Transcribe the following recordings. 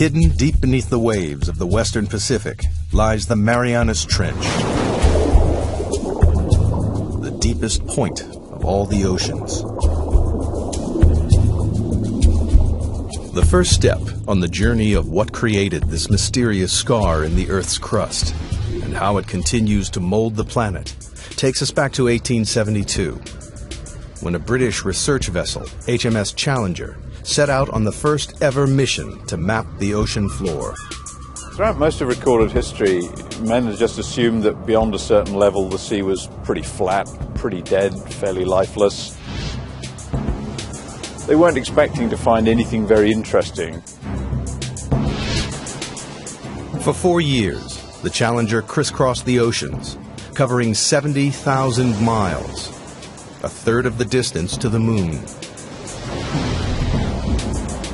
Hidden deep beneath the waves of the Western Pacific lies the Mariana Trench, the deepest point of all the oceans. The first step on the journey of what created this mysterious scar in the Earth's crust and how it continues to mold the planet takes us back to 1872, when a British research vessel, HMS Challenger, set out on the first ever mission to map the ocean floor. Throughout most of recorded history, men had just assumed that beyond a certain level the sea was pretty flat, pretty dead, fairly lifeless. They weren't expecting to find anything very interesting. For 4 years, the Challenger crisscrossed the oceans, covering 70,000 miles, a third of the distance to the moon.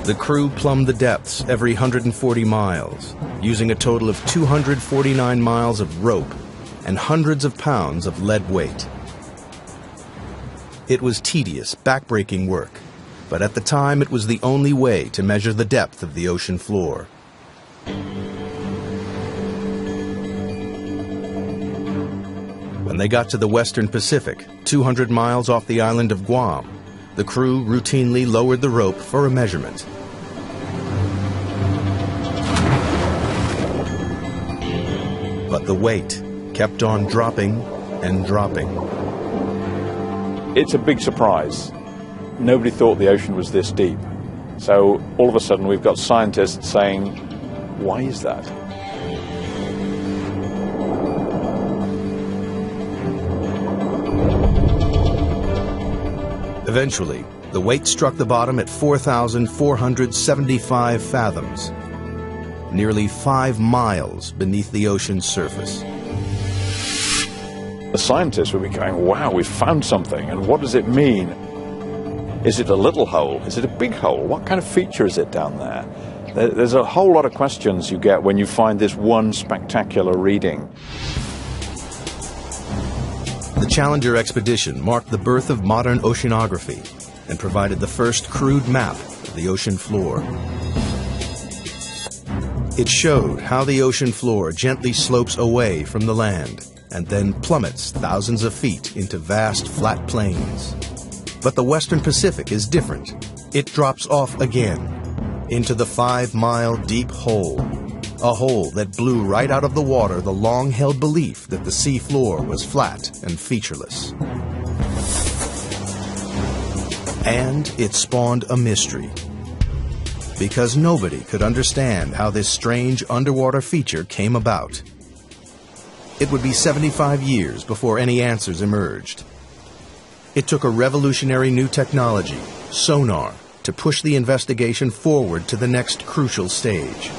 The crew plumbed the depths every 140 miles, using a total of 249 miles of rope and hundreds of pounds of lead weight. It was tedious, backbreaking work, but at the time it was the only way to measure the depth of the ocean floor. When they got to the Western Pacific, 200 miles off the island of Guam, the crew routinely lowered the rope for a measurement. But the weight kept on dropping and dropping. It's a big surprise. Nobody thought the ocean was this deep. So all of a sudden we've got scientists saying, why is that? Eventually, the weight struck the bottom at 4,475 fathoms, nearly 5 miles beneath the ocean's surface. The scientists would be going, wow, we've found something, and what does it mean? Is it a little hole? Is it a big hole? What kind of feature is it down there? There's a whole lot of questions you get when you find this one spectacular reading. The Challenger expedition marked the birth of modern oceanography and provided the first crude map of the ocean floor. It showed how the ocean floor gently slopes away from the land and then plummets thousands of feet into vast flat plains. But the Western Pacific is different. It drops off again into the 5-mile deep hole, a hole that blew right out of the water the long-held belief that the sea floor was flat and featureless. And it spawned a mystery, because nobody could understand how this strange underwater feature came about. It would be 75 years before any answers emerged. It took a revolutionary new technology, sonar, to push the investigation forward to the next crucial stage.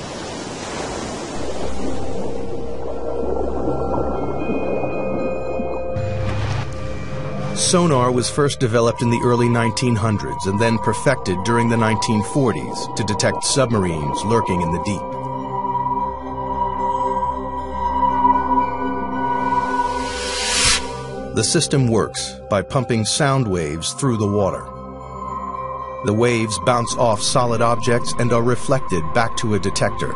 Sonar was first developed in the early 1900s and then perfected during the 1940s to detect submarines lurking in the deep. The system works by pumping sound waves through the water. The waves bounce off solid objects and are reflected back to a detector.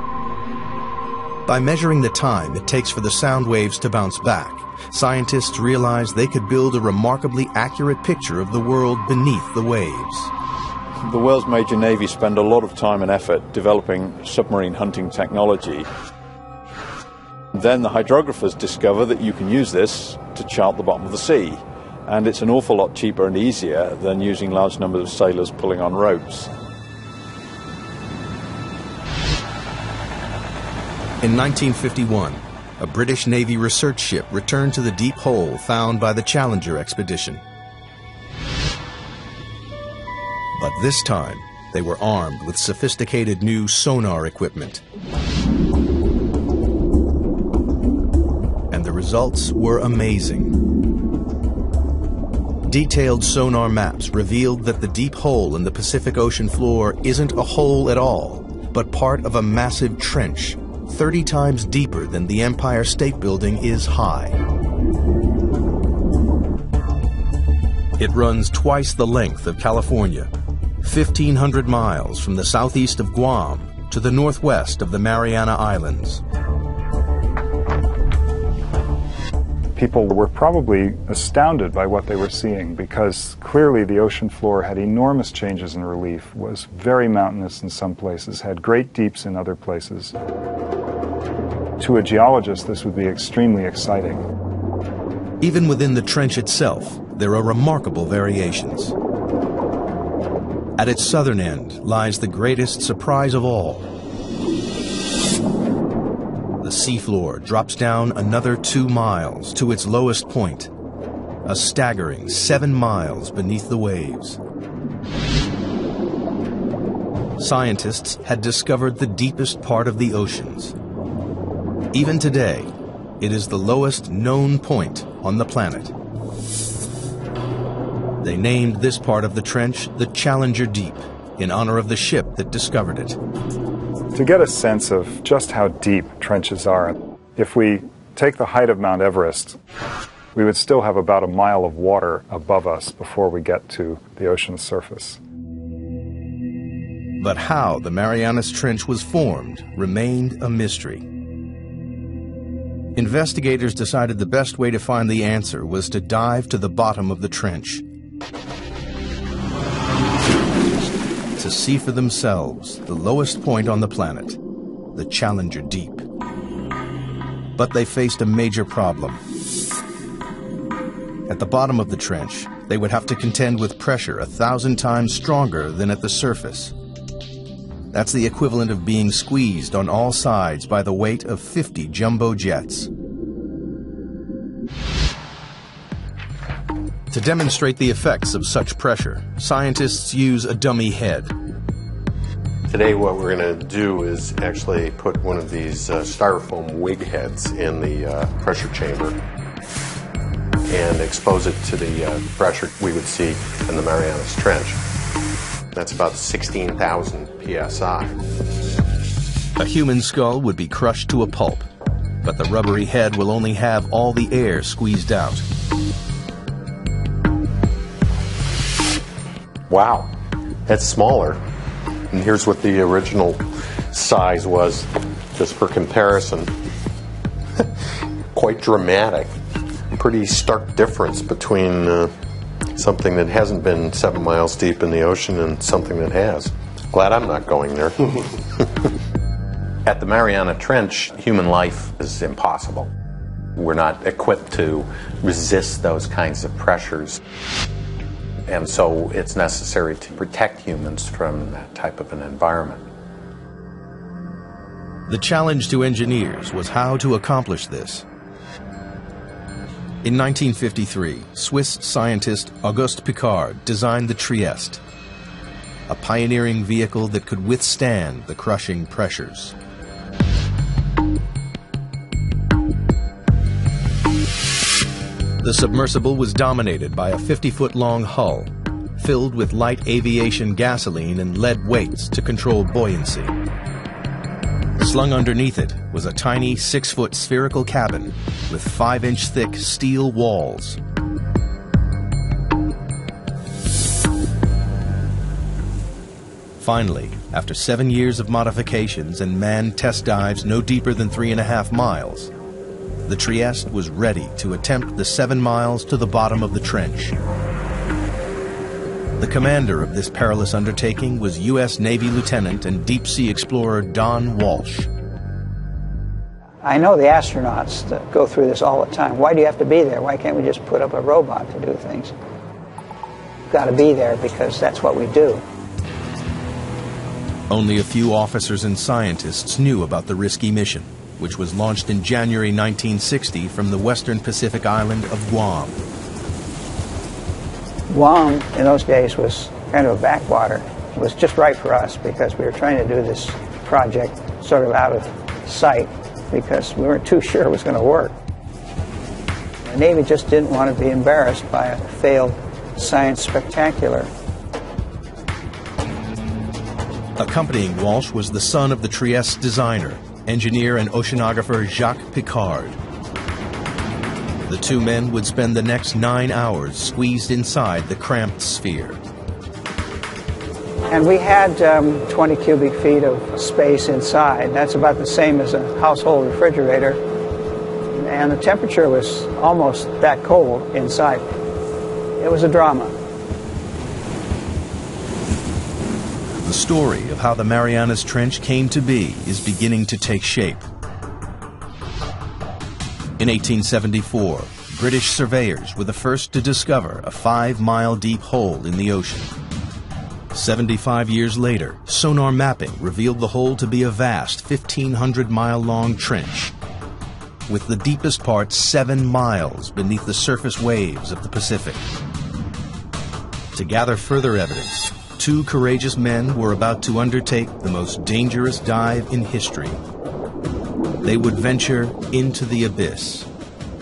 By measuring the time it takes for the sound waves to bounce back, scientists realized they could build a remarkably accurate picture of the world beneath the waves. The world's major navies spend a lot of time and effort developing submarine hunting technology. Then the hydrographers discover that you can use this to chart the bottom of the sea, and it's an awful lot cheaper and easier than using large numbers of sailors pulling on ropes. In 1951, a British Navy research ship returned to the deep hole found by the Challenger expedition. But this time, they were armed with sophisticated new sonar equipment. And the results were amazing. Detailed sonar maps revealed that the deep hole in the Pacific Ocean floor isn't a hole at all, but part of a massive trench, 30 times deeper than the Empire State Building is high. It runs twice the length of California, 1,500 miles from the southeast of Guam to the northwest of the Mariana Islands. People were probably astounded by what they were seeing because clearly the ocean floor had enormous changes in relief, was very mountainous in some places, had great deeps in other places. To a geologist, this would be extremely exciting. Even within the trench itself, there are remarkable variations. At its southern end lies the greatest surprise of all. The seafloor drops down another 2 miles to its lowest point, a staggering 7 miles beneath the waves. Scientists had discovered the deepest part of the oceans. Even today, it is the lowest known point on the planet. They named this part of the trench the Challenger Deep, in honor of the ship that discovered it. To get a sense of just how deep trenches are, if we take the height of Mount Everest, we would still have about a mile of water above us before we get to the ocean's surface. But how the Marianas Trench was formed remained a mystery. Investigators decided the best way to find the answer was to dive to the bottom of the trench, to see for themselves the lowest point on the planet, the Challenger Deep. But they faced a major problem. At the bottom of the trench, they would have to contend with pressure 1,000 times stronger than at the surface. That's the equivalent of being squeezed on all sides by the weight of 50 jumbo jets. To demonstrate the effects of such pressure, scientists use a dummy head. Today what we're going to do is actually put one of these styrofoam wig heads in the pressure chamber and expose it to the pressure we would see in the Marianas Trench. That's about 16,000 psi. A human skull would be crushed to a pulp, but the rubbery head will only have all the air squeezed out. Wow, that's smaller. And here's what the original size was, just for comparison. Quite dramatic. Pretty stark difference between something that hasn't been 7 miles deep in the ocean and something that has. Glad I'm not going there. At the Mariana Trench, human life is impossible. We're not equipped to resist those kinds of pressures. And so it's necessary to protect humans from that type of an environment. The challenge to engineers was how to accomplish this. In 1953, Swiss scientist Auguste Piccard designed the Trieste, a pioneering vehicle that could withstand the crushing pressures. The submersible was dominated by a 50-foot-long hull, filled with light aviation gasoline and lead weights to control buoyancy. Slung underneath it was a tiny 6-foot spherical cabin with 5-inch thick steel walls. Finally, after 7 years of modifications and manned test dives no deeper than 3.5 miles, the Trieste was ready to attempt the 7 miles to the bottom of the trench. The commander of this perilous undertaking was U.S. Navy Lieutenant and deep-sea explorer Don Walsh. I know the astronauts that go through this all the time. Why do you have to be there? Why can't we just put up a robot to do things? You've got to be there because that's what we do. Only a few officers and scientists knew about the risky mission, which was launched in January 1960 from the western Pacific island of Guam. Guam, in those days, was kind of a backwater. It was just right for us because we were trying to do this project sort of out of sight because we weren't too sure it was going to work. The Navy just didn't want to be embarrassed by a failed science spectacular. Accompanying Walsh was the son of the Trieste designer, engineer and oceanographer Jacques Piccard. The two men would spend the next 9 hours squeezed inside the cramped sphere. And we had 20 cubic feet of space inside. That's about the same as a household refrigerator. And the temperature was almost that cold inside. It was a drama. The story of how the Marianas Trench came to be is beginning to take shape. In 1874, British surveyors were the first to discover a 5-mile deep hole in the ocean. 75 years later, sonar mapping revealed the hole to be a vast 1,500-mile-long trench, with the deepest part 7 miles beneath the surface waves of the Pacific. To gather further evidence, 2 courageous men were about to undertake the most dangerous dive in history. They would venture into the abyss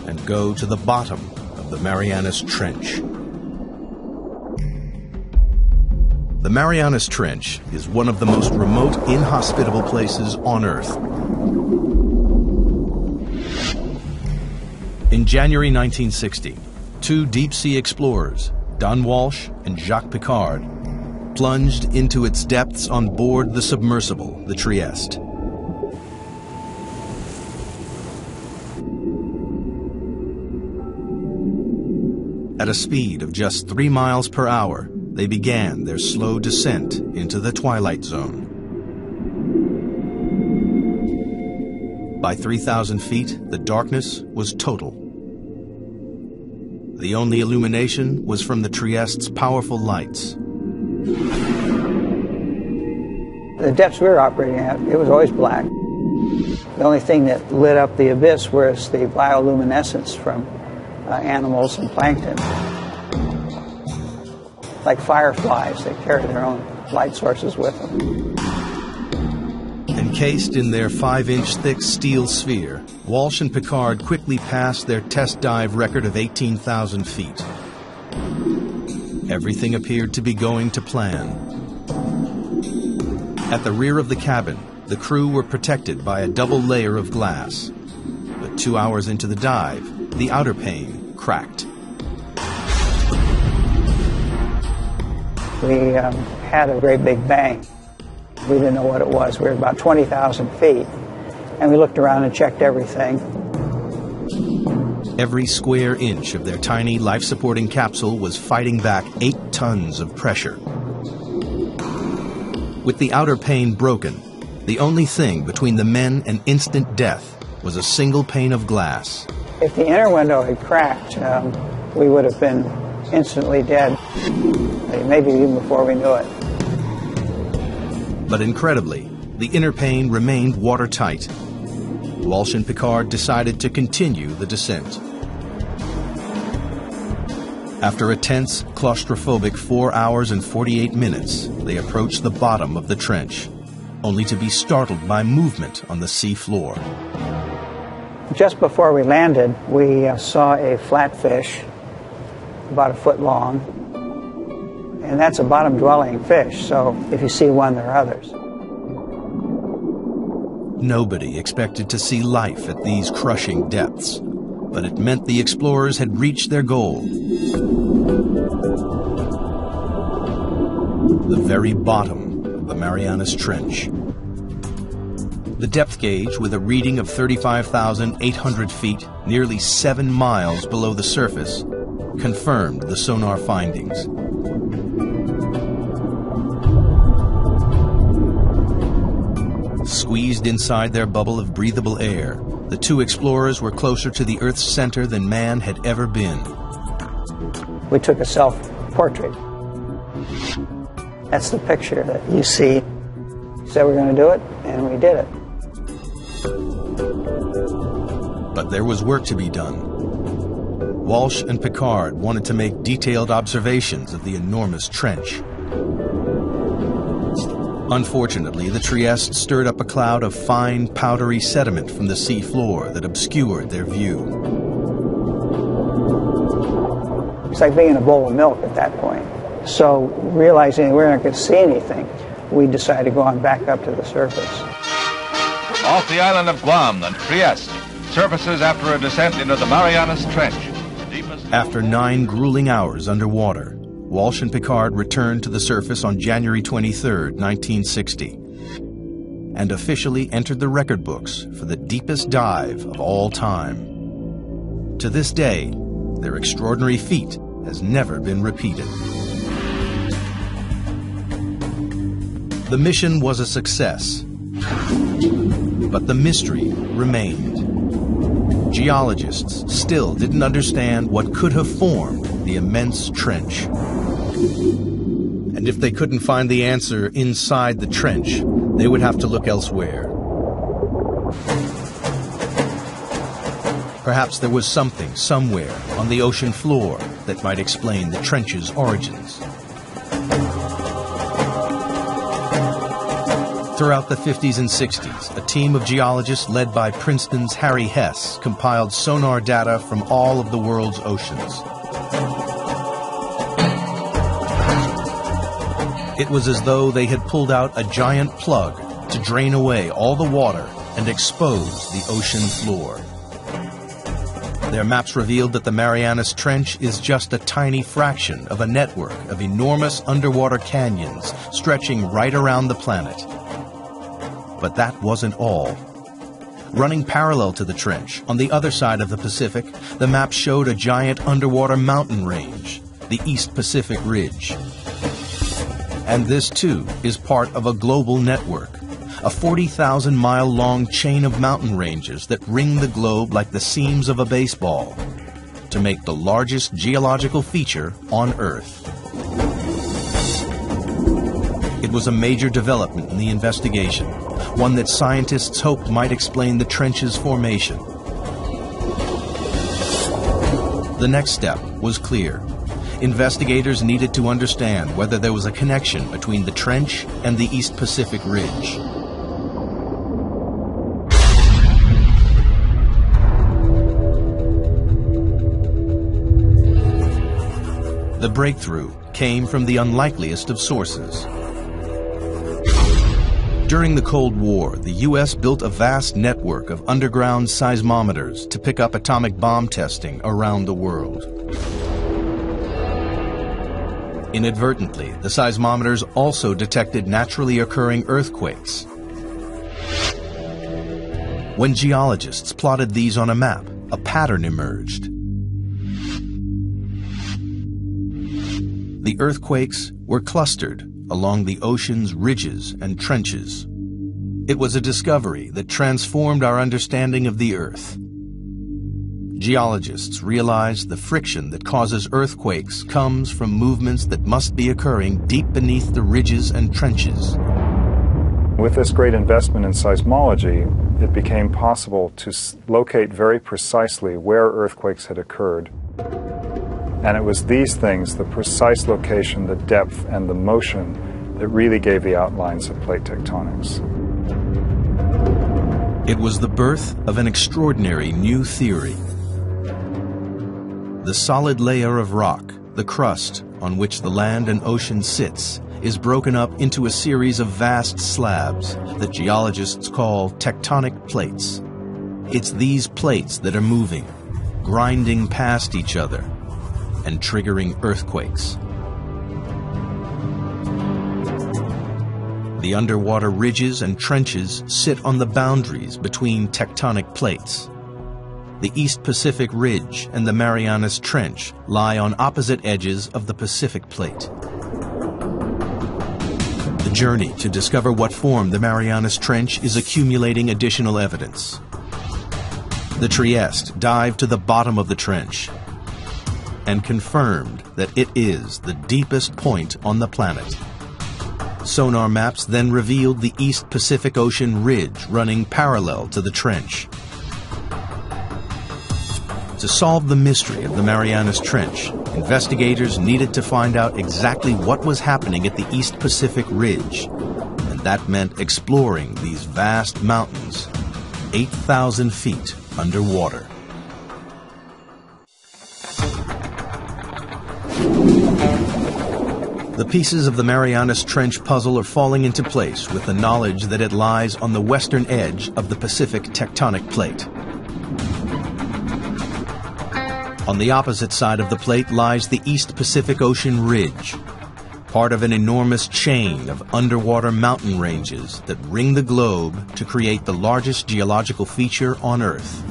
and go to the bottom of the Marianas Trench. The Marianas Trench is one of the most remote, inhospitable places on Earth. In January 1960, 2 deep-sea explorers, Don Walsh and Jacques Piccard, plunged into its depths on board the submersible, the Trieste. At a speed of just 3 miles per hour, they began their slow descent into the twilight zone. By 3,000 feet, the darkness was total. The only illumination was from the Trieste's powerful lights. The depths we were operating at, it was always black. The only thing that lit up the abyss was the bioluminescence from animals and plankton. Like fireflies, they carry their own light sources with them. Encased in their 5-inch thick steel sphere, Walsh and Piccard quickly passed their test dive record of 18,000 feet. Everything appeared to be going to plan. At the rear of the cabin, the crew were protected by a double layer of glass. But 2 hours into the dive, the outer pane cracked. We had a great big bang. We didn't know what it was. We were about 20,000 feet. And we looked around and checked everything. Every square inch of their tiny life-supporting capsule was fighting back 8 tons of pressure. With the outer pane broken, the only thing between the men and instant death was a single pane of glass. If the inner window had cracked, we would have been instantly dead, maybe even before we knew it. But incredibly, the inner pane remained watertight. Walsh and Piccard decided to continue the descent. After a tense, claustrophobic 4 hours and 48 minutes, they approached the bottom of the trench, only to be startled by movement on the sea floor. Just before we landed, we saw a flatfish, about 1 foot long, and that's a bottom-dwelling fish, so if you see one, there are others. Nobody expected to see life at these crushing depths, but it meant the explorers had reached their goal. The very bottom of the Marianas Trench. The depth gauge, with a reading of 35,800 feet, nearly 7 miles below the surface, confirmed the sonar findings. Squeezed inside their bubble of breathable air, the 2 explorers were closer to the Earth's center than man had ever been. We took a self-portrait. That's the picture that you see. Said we're going to do it, and we did it. But there was work to be done. Walsh and Piccard wanted to make detailed observations of the enormous trench. Unfortunately, the Trieste stirred up a cloud of fine, powdery sediment from the sea floor that obscured their view. It's like being in a bowl of milk at that point. So, realizing we weren't going to see anything, we decided to go on back up to the surface. Off the island of Guam, the Trieste surfaces after a descent into the Marianas Trench. After 9 grueling hours underwater, Walsh and Picard returned to the surface on January 23, 1960, and officially entered the record books for the deepest dive of all time. To this day, their extraordinary feat has never been repeated. The mission was a success, but the mystery remained. Geologists still didn't understand what could have formed the immense trench. And if they couldn't find the answer inside the trench, they would have to look elsewhere. Perhaps there was something somewhere on the ocean floor that might explain the trench's origins. Throughout the 50s and 60s, a team of geologists led by Princeton's Harry Hess compiled sonar data from all of the world's oceans. It was as though they had pulled out a giant plug to drain away all the water and expose the ocean floor. Their maps revealed that the Marianas Trench is just a tiny fraction of a network of enormous underwater canyons stretching right around the planet. But that wasn't all. Running parallel to the trench, on the other side of the Pacific, the map showed a giant underwater mountain range, the East Pacific Ridge. And this, too, is part of a global network, a 40,000-mile-long chain of mountain ranges that ring the globe like the seams of a baseball, to make the largest geological feature on Earth. It was a major development in the investigation, one that scientists hoped might explain the trench's formation. The next step was clear. Investigators needed to understand whether there was a connection between the trench and the East Pacific Ridge. The breakthrough came from the unlikeliest of sources. During the Cold War, the U.S. built a vast network of underground seismometers to pick up atomic bomb testing around the world. Inadvertently, the seismometers also detected naturally occurring earthquakes. When geologists plotted these on a map, a pattern emerged. The earthquakes were clustered along the ocean's ridges and trenches. It was a discovery that transformed our understanding of the Earth. Geologists realized the friction that causes earthquakes comes from movements that must be occurring deep beneath the ridges and trenches. With this great investment in seismology, it became possible to locate very precisely where earthquakes had occurred. And it was these things, the precise location, the depth, and the motion, that really gave the outlines of plate tectonics. It was the birth of an extraordinary new theory. The solid layer of rock, the crust on which the land and ocean sits, is broken up into a series of vast slabs that geologists call tectonic plates. It's these plates that are moving, grinding past each other, and triggering earthquakes. The underwater ridges and trenches sit on the boundaries between tectonic plates. The East Pacific Ridge and the Marianas Trench lie on opposite edges of the Pacific Plate. The journey to discover what formed the Marianas Trench is accumulating additional evidence. The Trieste dived to the bottom of the trench and confirmed that it is the deepest point on the planet. Sonar maps then revealed the East Pacific Ocean ridge running parallel to the trench. To solve the mystery of the Marianas Trench, investigators needed to find out exactly what was happening at the East Pacific Ridge, and that meant exploring these vast mountains, 8,000 feet underwater. The pieces of the Marianas Trench puzzle are falling into place with the knowledge that it lies on the western edge of the Pacific tectonic plate. On the opposite side of the plate lies the East Pacific Ocean Ridge, part of an enormous chain of underwater mountain ranges that ring the globe to create the largest geological feature on Earth.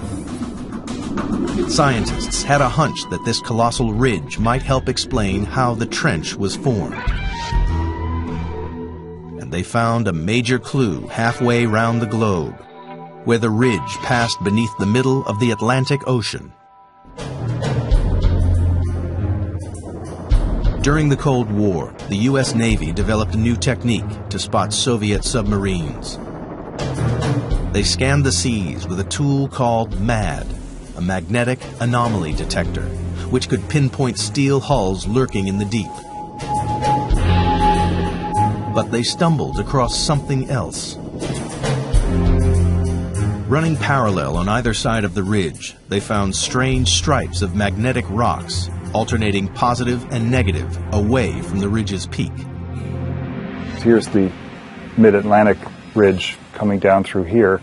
Scientists had a hunch that this colossal ridge might help explain how the trench was formed. And they found a major clue halfway round the globe, where the ridge passed beneath the middle of the Atlantic Ocean. During the Cold War, the U.S. Navy developed a new technique to spot Soviet submarines. They scanned the seas with a tool called MAD, a magnetic anomaly detector, which could pinpoint steel hulls lurking in the deep. But they stumbled across something else. Running parallel on either side of the ridge, they found strange stripes of magnetic rocks, alternating positive and negative away from the ridge's peak. Here's the mid-Atlantic ridge coming down through here.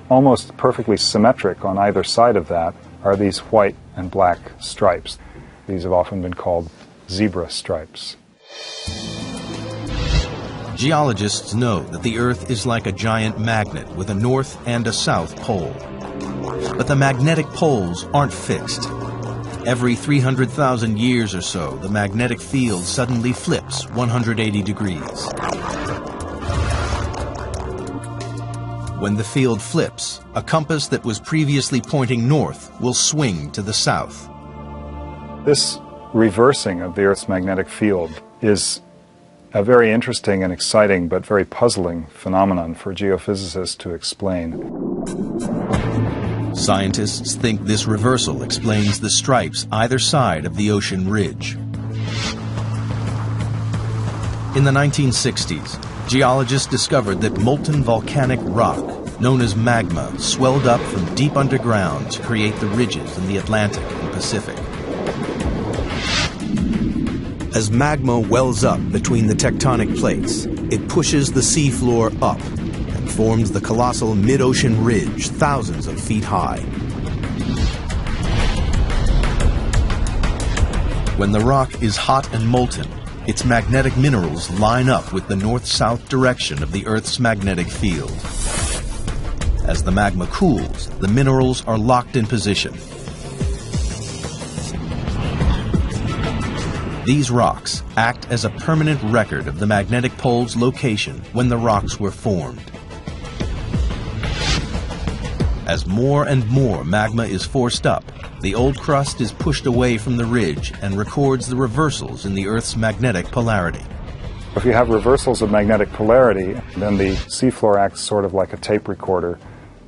Almost perfectly symmetric on either side of that are these white and black stripes. These have often been called zebra stripes. Geologists know that the Earth is like a giant magnet with a north and a south pole. But the magnetic poles aren't fixed. Every 300,000 years or so, the magnetic field suddenly flips 180 degrees. When the field flips, a compass that was previously pointing north will swing to the south. This reversing of the Earth's magnetic field is a very interesting and exciting but very puzzling phenomenon for geophysicists to explain. Scientists think this reversal explains the stripes either side of the ocean ridge. In the 1960s, geologists discovered that molten volcanic rock, known as magma, swelled up from deep underground to create the ridges in the Atlantic and Pacific. As magma wells up between the tectonic plates, it pushes the seafloor up and forms the colossal mid-ocean ridge thousands of feet high. When the rock is hot and molten, its magnetic minerals line up with the north-south direction of the Earth's magnetic field. As the magma cools, the minerals are locked in position. These rocks act as a permanent record of the magnetic pole's location when the rocks were formed. As more and more magma is forced up, the old crust is pushed away from the ridge and records the reversals in the Earth's magnetic polarity. If you have reversals of magnetic polarity, then the seafloor acts sort of like a tape recorder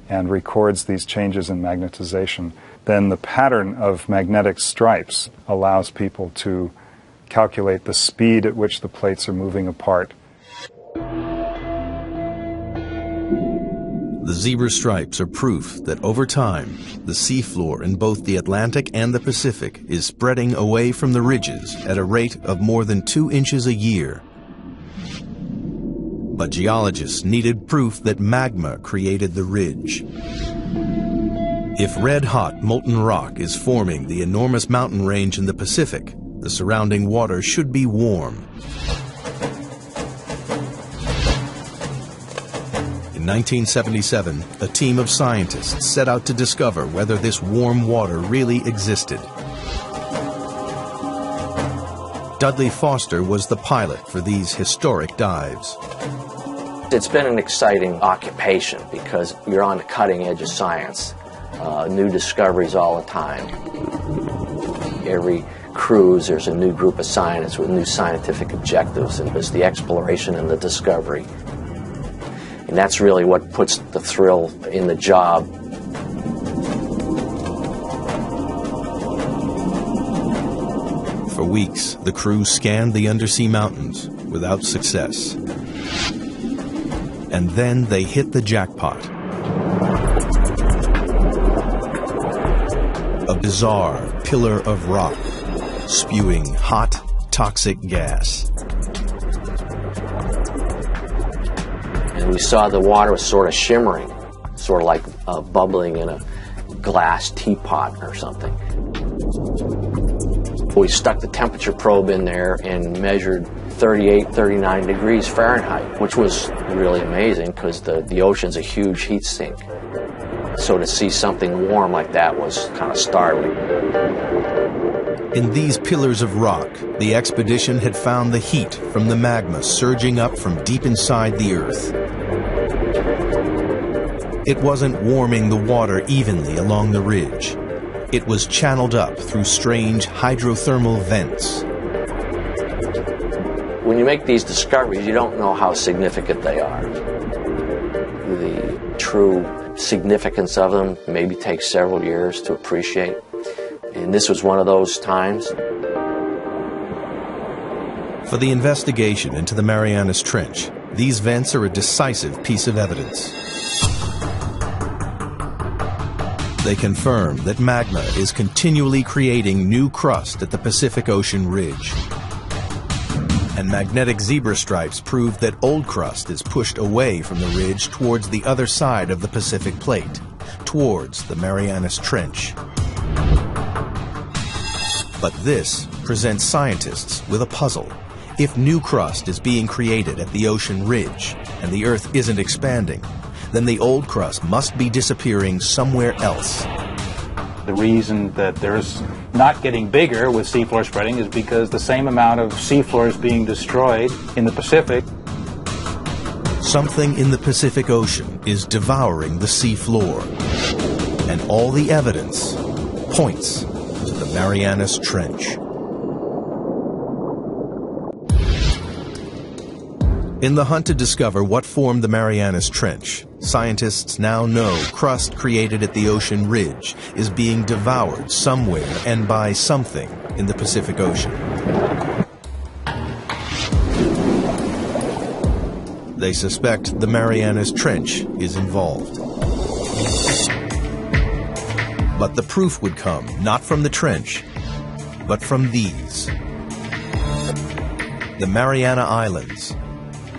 and records these changes in magnetization. Then the pattern of magnetic stripes allows people to calculate the speed at which the plates are moving apart. The zebra stripes are proof that over time, the seafloor in both the Atlantic and the Pacific is spreading away from the ridges at a rate of more than 2 inches a year. But geologists needed proof that magma created the ridge. If red-hot molten rock is forming the enormous mountain range in the Pacific, the surrounding water should be warm. In 1977, a team of scientists set out to discover whether this warm water really existed. Dudley Foster was the pilot for these historic dives. It's been an exciting occupation because you're on the cutting edge of science. New discoveries all the time. Every cruise, there's a new group of scientists with new scientific objectives, and it's the exploration and the discovery. And that's really what puts the thrill in the job. For weeks, the crew scanned the undersea mountains without success. And then they hit the jackpot. A bizarre pillar of rock, spewing hot, toxic gas. And we saw the water was sort of shimmering, sort of like bubbling in a glass teapot or something. We stuck the temperature probe in there and measured 38, 39 degrees Fahrenheit, which was really amazing because the ocean's a huge heat sink. So to see something warm like that was kind of startling. In these pillars of rock, the expedition had found the heat from the magma surging up from deep inside the Earth. It wasn't warming the water evenly along the ridge. It was channeled up through strange hydrothermal vents. When you make these discoveries, you don't know how significant they are. The true significance of them maybe takes several years to appreciate. And this was one of those times. For the investigation into the Marianas Trench, these vents are a decisive piece of evidence. They confirm that magma is continually creating new crust at the Pacific Ocean ridge. And magnetic zebra stripes prove that old crust is pushed away from the ridge towards the other side of the Pacific Plate, towards the Marianas Trench. But this presents scientists with a puzzle. If new crust is being created at the ocean ridge and the Earth isn't expanding, then the old crust must be disappearing somewhere else. The reason that there's not getting bigger with seafloor spreading is because the same amount of seafloor is being destroyed in the Pacific. Something in the Pacific Ocean is devouring the seafloor, and all the evidence points to the Marianas Trench. In the hunt to discover what formed the Marianas Trench, scientists now know crust created at the ocean ridge is being devoured somewhere and by something in the Pacific Ocean. They suspect the Marianas Trench is involved. But the proof would come not from the trench, but from these. The Mariana Islands,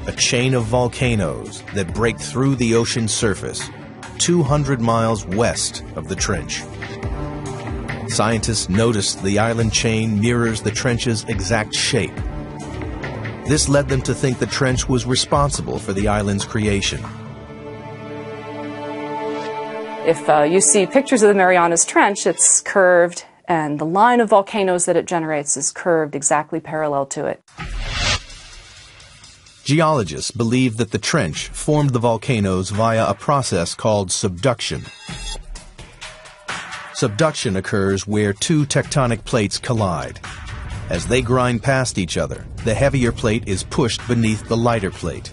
a chain of volcanoes that break through the ocean surface 200 miles west of the trench. Scientists noticed the island chain mirrors the trench's exact shape. This led them to think the trench was responsible for the island's creation. If you see pictures of the Marianas Trench, it's curved, and the line of volcanoes that it generates is curved exactly parallel to it. Geologists believe that the trench formed the volcanoes via a process called subduction. Subduction occurs where two tectonic plates collide. As they grind past each other, the heavier plate is pushed beneath the lighter plate.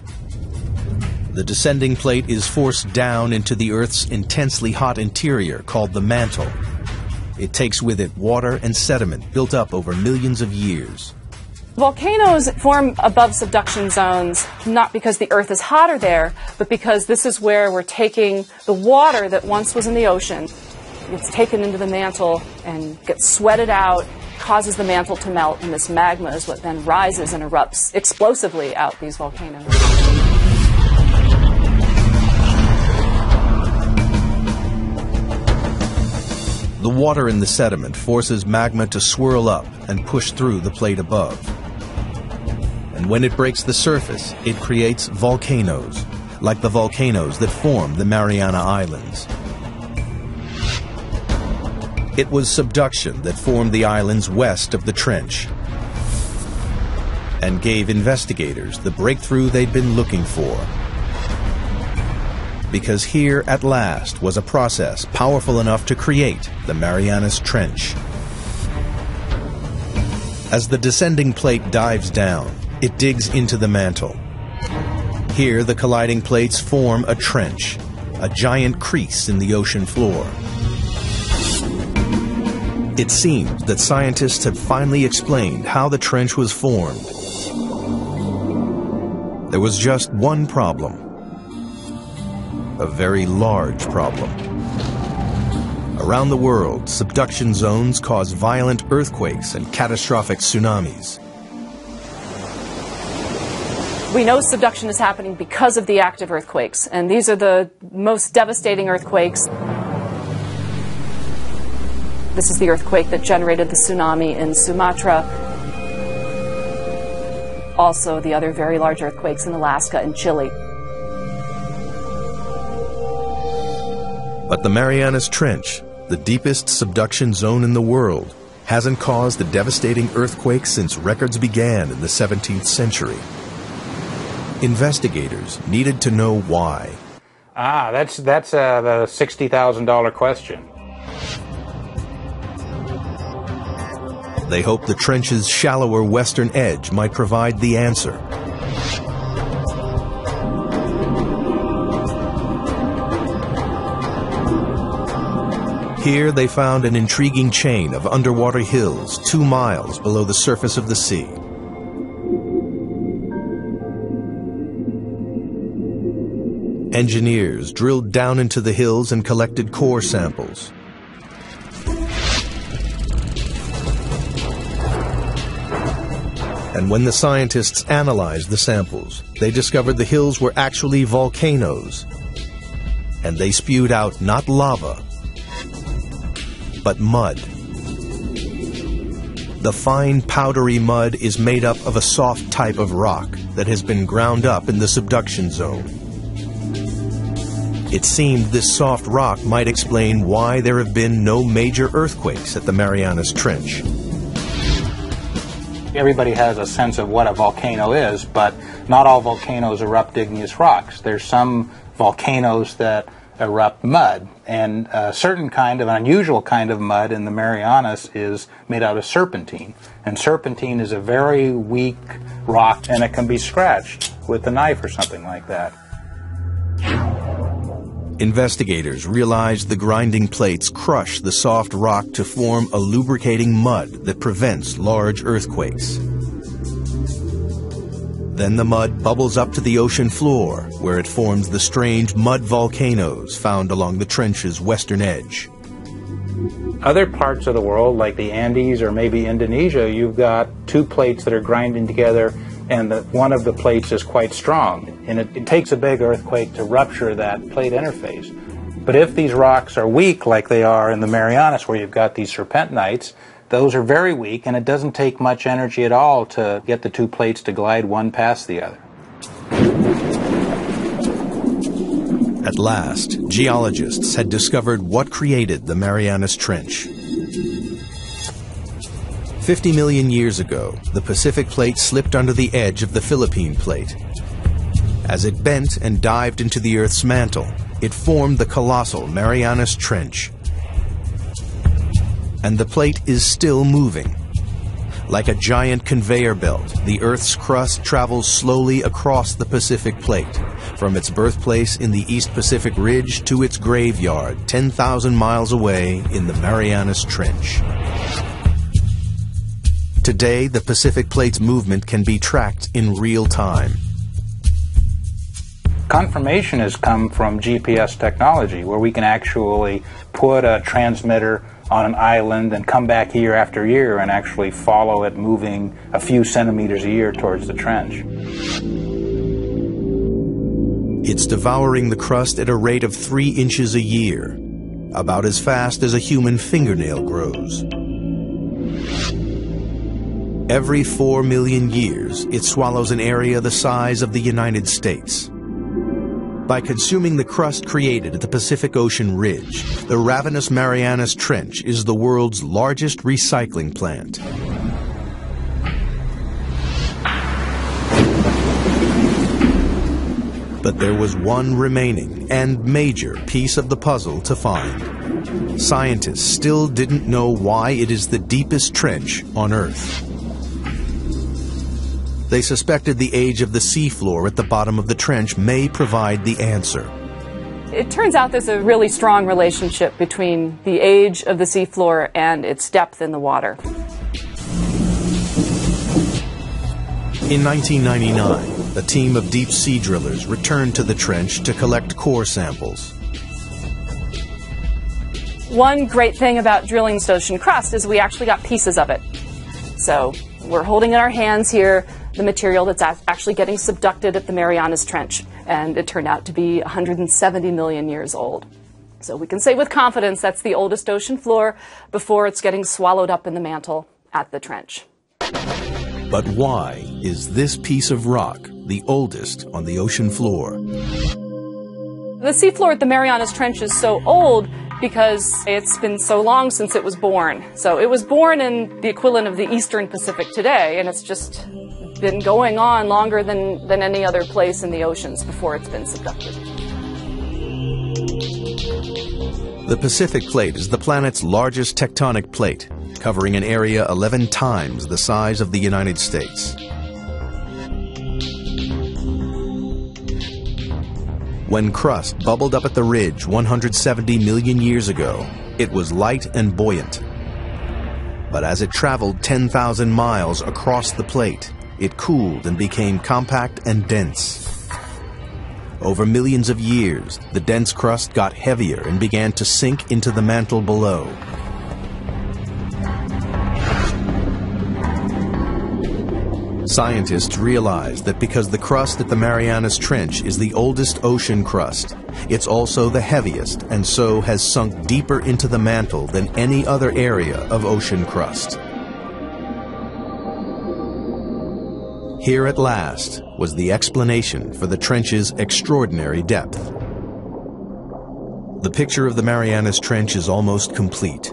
The descending plate is forced down into the Earth's intensely hot interior called the mantle. It takes with it water and sediment built up over millions of years. Volcanoes form above subduction zones not because the Earth is hotter there, but because this is where we're taking the water that once was in the ocean. It's taken into the mantle and gets sweated out, causes the mantle to melt, and this magma is what then rises and erupts explosively out these volcanoes. The water in the sediment forces magma to swirl up and push through the plate above. And when it breaks the surface, it creates volcanoes, like the volcanoes that form the Mariana Islands. It was subduction that formed the islands west of the trench and gave investigators the breakthrough they'd been looking for. Because here, at last, was a process powerful enough to create the Marianas Trench. As the descending plate dives down, it digs into the mantle. Here, the colliding plates form a trench, a giant crease in the ocean floor. It seemed that scientists had finally explained how the trench was formed. There was just one problem. A very large problem. Around the world, subduction zones cause violent earthquakes and catastrophic tsunamis. We know subduction is happening because of the active earthquakes, and these are the most devastating earthquakes. This is the earthquake that generated the tsunami in Sumatra. Also, the other very large earthquakes in Alaska and Chile. But the Marianas Trench, the deepest subduction zone in the world, hasn't caused a devastating earthquake since records began in the 17th century. Investigators needed to know why. That's the $60,000 question. They hoped the trench's shallower western edge might provide the answer. Here they found an intriguing chain of underwater hills 2 miles below the surface of the sea. Engineers drilled down into the hills and collected core samples. And when the scientists analyzed the samples, they discovered the hills were actually volcanoes. And they spewed out not lava, but mud. The fine powdery mud is made up of a soft type of rock that has been ground up in the subduction zone. It seemed this soft rock might explain why there have been no major earthquakes at the Marianas Trench. Everybody has a sense of what a volcano is, but not all volcanoes erupt igneous rocks. There's some volcanoes that erupt mud, and a certain kind of, an unusual kind of mud in the Marianas is made out of serpentine. And serpentine is a very weak rock, and it can be scratched with a knife or something like that. Investigators realized the grinding plates crush the soft rock to form a lubricating mud that prevents large earthquakes. Then the mud bubbles up to the ocean floor, where it forms the strange mud volcanoes found along the trench's western edge. Other parts of the world, like the Andes or maybe Indonesia, you've got two plates that are grinding together, and one of the plates is quite strong. And it takes a big earthquake to rupture that plate interface. But if these rocks are weak, like they are in the Marianas, where you've got these serpentinites, those are very weak, and it doesn't take much energy at all to get the two plates to glide one past the other. At last, geologists had discovered what created the Marianas Trench. 50 million years ago, the Pacific Plate slipped under the edge of the Philippine Plate. As it bent and dived into the Earth's mantle, it formed the colossal Marianas Trench. And the plate is still moving. Like a giant conveyor belt, the Earth's crust travels slowly across the Pacific Plate, from its birthplace in the East Pacific Ridge to its graveyard 10,000 miles away in the Marianas Trench. Today, the Pacific Plate's movement can be tracked in real time. Confirmation has come from GPS technology, where we can actually put a transmitter on an island and come back year after year and actually follow it moving a few centimeters a year towards the trench. It's devouring the crust at a rate of 3 inches a year, about as fast as a human fingernail grows. Every 4 million years, it swallows an area the size of the United States. By consuming the crust created at the Pacific Ocean Ridge, the ravenous Marianas Trench is the world's largest recycling plant. But there was one remaining and major piece of the puzzle to find. Scientists still didn't know why it is the deepest trench on Earth. They suspected the age of the seafloor at the bottom of the trench may provide the answer. It turns out there's a really strong relationship between the age of the seafloor and its depth in the water. In 1999, a team of deep sea drillers returned to the trench to collect core samples. One great thing about drilling this ocean crust is we actually got pieces of it. So we're holding in our hands here the material that's actually getting subducted at the Marianas Trench, and it turned out to be 170 million years old. So we can say with confidence that's the oldest ocean floor before it's getting swallowed up in the mantle at the trench. But why is this piece of rock the oldest on the ocean floor? The seafloor at the Marianas Trench is so old because it's been so long since it was born. So it was born in the equivalent of the Eastern Pacific today, and it's just been going on longer than any other place in the oceans before it's been subducted. The Pacific Plate is the planet's largest tectonic plate, covering an area 11 times the size of the United States. When crust bubbled up at the ridge 170 million years ago, it was light and buoyant. But as it traveled 10,000 miles across the plate, it cooled and became compact and dense. Over millions of years, the dense crust got heavier and began to sink into the mantle below. Scientists realized that because the crust at the Marianas Trench is the oldest ocean crust, it's also the heaviest and so has sunk deeper into the mantle than any other area of ocean crust. Here at last was the explanation for the trench's extraordinary depth. The picture of the Marianas Trench is almost complete.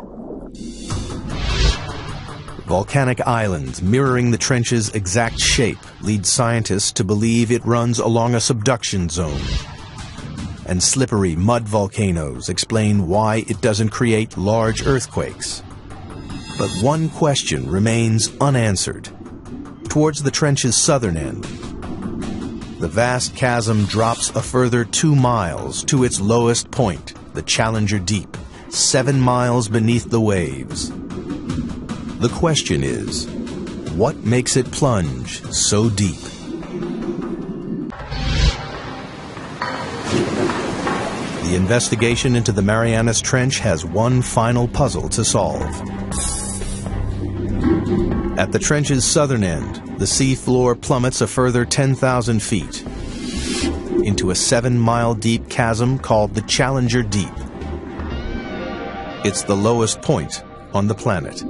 Volcanic islands mirroring the trench's exact shape lead scientists to believe it runs along a subduction zone. And slippery mud volcanoes explain why it doesn't create large earthquakes. But one question remains unanswered. Towards the trench's southern end, the vast chasm drops a further 2 miles to its lowest point, the Challenger Deep, 7 miles beneath the waves. The question is, what makes it plunge so deep? The investigation into the Marianas Trench has one final puzzle to solve. At the trench's southern end, the sea floor plummets a further 10,000 feet into a 7-mile deep chasm called the Challenger Deep. It's the lowest point on the planet.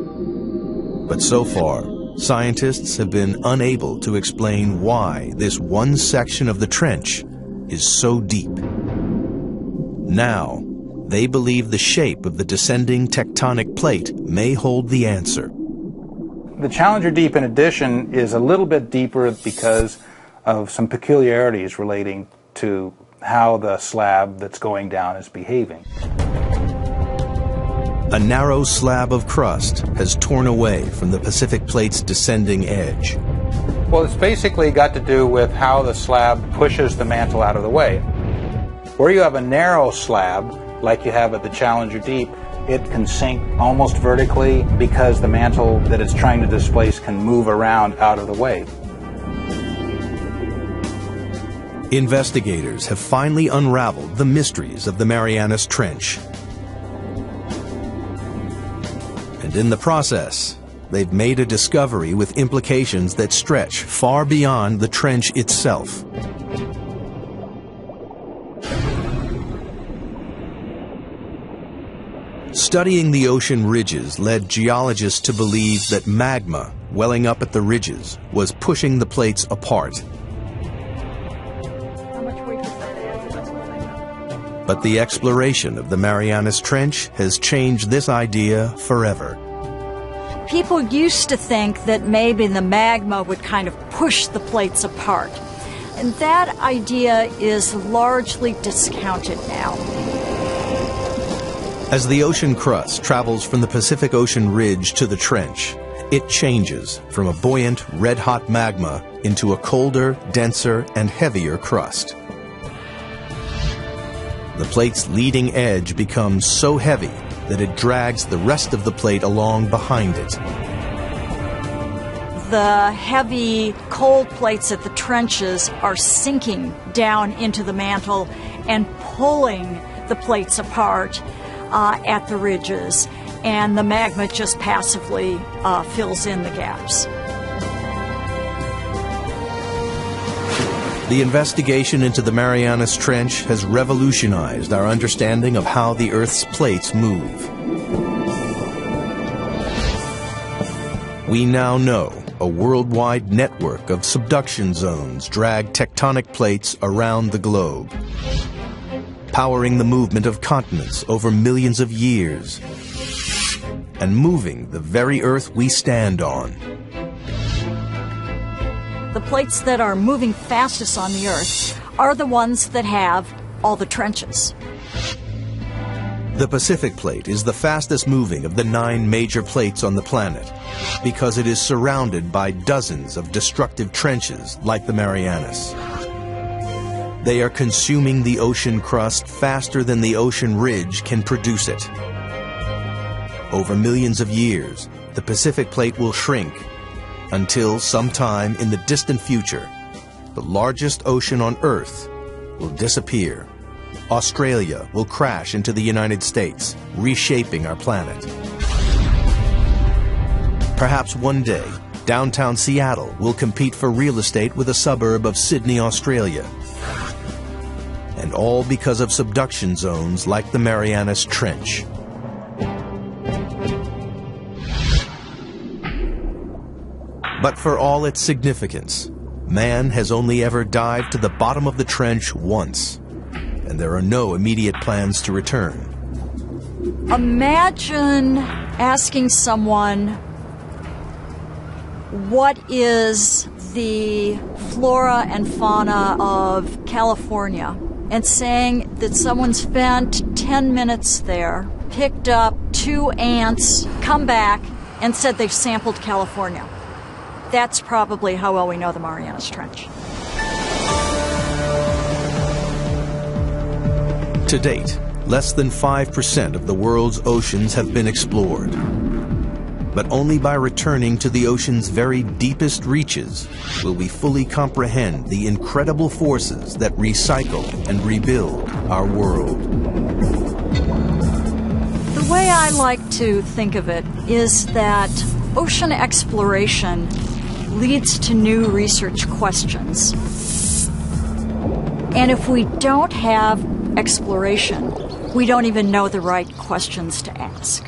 But so far, scientists have been unable to explain why this one section of the trench is so deep. Now, they believe the shape of the descending tectonic plate may hold the answer. The Challenger Deep, in addition, is a little bit deeper because of some peculiarities relating to how the slab that's going down is behaving. A narrow slab of crust has torn away from the Pacific Plate's descending edge. Well, it's basically got to do with how the slab pushes the mantle out of the way. Where you have a narrow slab, like you have at the Challenger Deep, it can sink almost vertically because the mantle that it's trying to displace can move around out of the way. Investigators have finally unraveled the mysteries of the Marianas Trench. And in the process, they've made a discovery with implications that stretch far beyond the trench itself. Studying the ocean ridges led geologists to believe that magma welling up at the ridges was pushing the plates apart. But the exploration of the Marianas Trench has changed this idea forever. People used to think that maybe the magma would kind of push the plates apart. And that idea is largely discounted now. As the ocean crust travels from the Pacific Ocean ridge to the trench, it changes from a buoyant, red-hot magma into a colder, denser, and heavier crust. The plate's leading edge becomes so heavy that it drags the rest of the plate along behind it. The heavy, cold plates at the trenches are sinking down into the mantle and pulling the plates apart at the ridges, and the magma just passively fills in the gaps. The investigation into the Marianas Trench has revolutionized our understanding of how the Earth's plates move. We now know a worldwide network of subduction zones drag tectonic plates around the globe, powering the movement of continents over millions of years, and moving the very Earth we stand on. The plates that are moving fastest on the Earth are the ones that have all the trenches. The Pacific Plate is the fastest moving of the 9 major plates on the planet because it is surrounded by dozens of destructive trenches like the Marianas. They are consuming the ocean crust faster than the ocean ridge can produce it. Over millions of years, the Pacific Plate will shrink until sometime in the distant future, the largest ocean on Earth will disappear. Australia will crash into the United States, reshaping our planet. Perhaps one day, downtown Seattle will compete for real estate with a suburb of Sydney, Australia. And all because of subduction zones like the Marianas Trench. But for all its significance, man has only ever dived to the bottom of the trench once, and there are no immediate plans to return. Imagine asking someone, what is the flora and fauna of California? And saying that someone spent 10 minutes there, picked up 2 ants, come back, and said they've sampled California. That's probably how well we know the Marianas Trench. To date, less than 5% of the world's oceans have been explored. But only by returning to the ocean's very deepest reaches will we fully comprehend the incredible forces that recycle and rebuild our world. The way I like to think of it is that ocean exploration leads to new research questions. And if we don't have exploration, we don't even know the right questions to ask.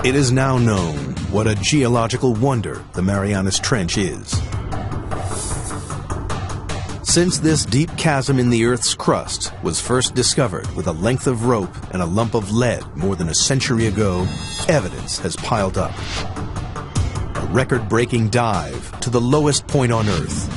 It is now known what a geological wonder the Marianas Trench is. Since this deep chasm in the Earth's crust was first discovered with a length of rope and a lump of lead more than a century ago, evidence has piled up. A record-breaking dive to the lowest point on Earth.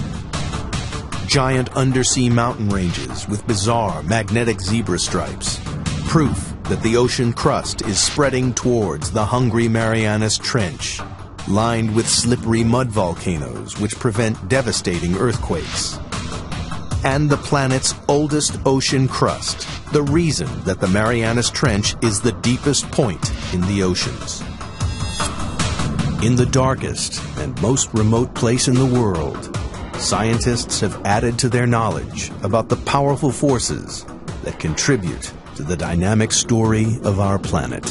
Giant undersea mountain ranges with bizarre magnetic zebra stripes. Proof that the ocean crust is spreading towards the hungry Marianas Trench, lined with slippery mud volcanoes which prevent devastating earthquakes. And the planet's oldest ocean crust, the reason that the Marianas Trench is the deepest point in the oceans. In the darkest and most remote place in the world, scientists have added to their knowledge about the powerful forces that contribute to the dynamic story of our planet.